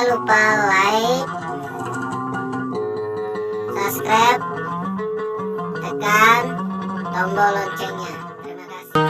lupa like, subscribe, tekan tombol loncengnya. Terima kasih.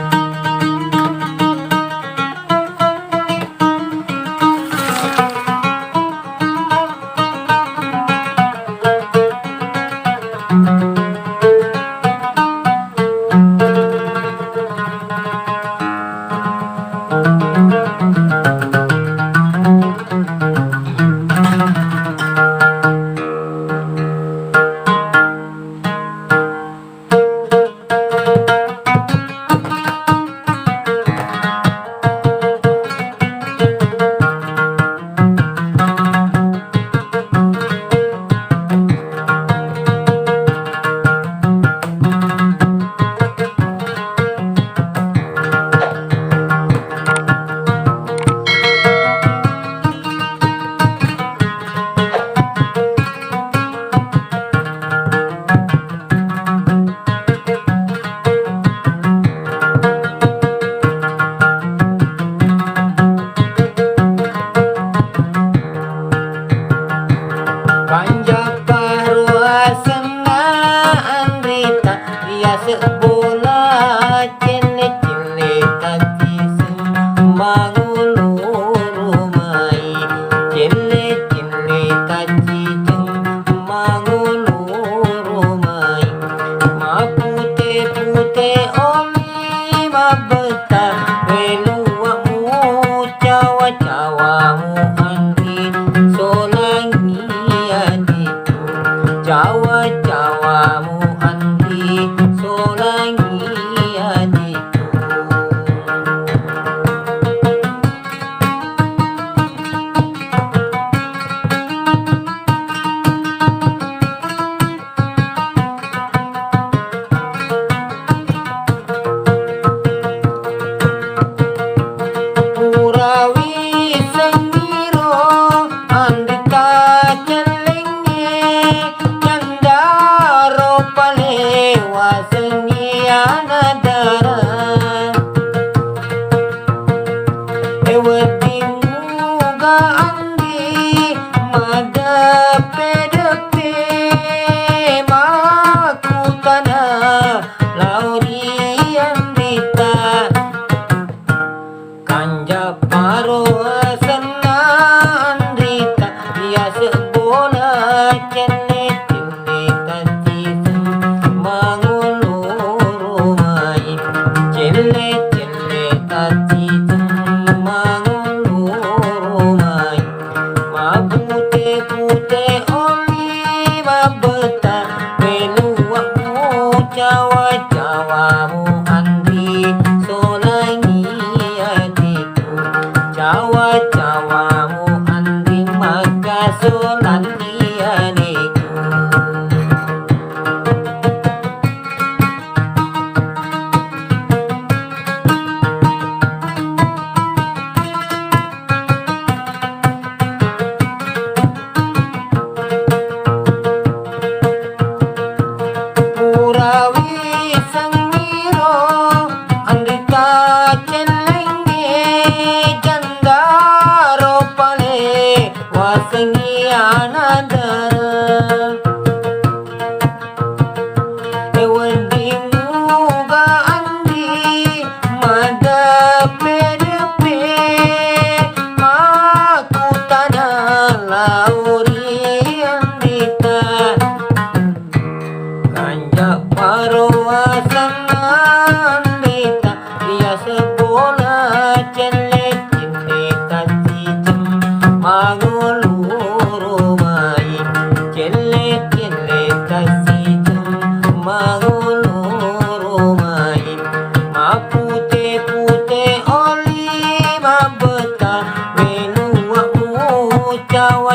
Bola cile-cile tadi mangulu rumai cile-cile tadi mangulu rumai ma putih-putih oli ma betah weluamu cawa-cawamu andi solangi adiku cawa-cawamu andi solangi adiku. Purawi sengiro andita celenge candaro palewa sengianadara ewedimuga andi madape-depe makutana lauri andita kanja paro asana andita ya sebola cene-cene tadi mangulu rumai cele-cele tadi mangulu rumai ma putih-putih oli ma betah weluamu cawa-cawamu andi solangi adiku cawa-cawamu andi maka solangi adiku. Purawi sengiro andita celenge jandaro pale wasengianadara ewedimuga andi madape-depe makutana lauri andita kanja paro asana andita dia sebola cele-cele tadi mangulu rumai cele-cele tadi mangulu rumai ma putih-putih oli ma betah weluamu cawa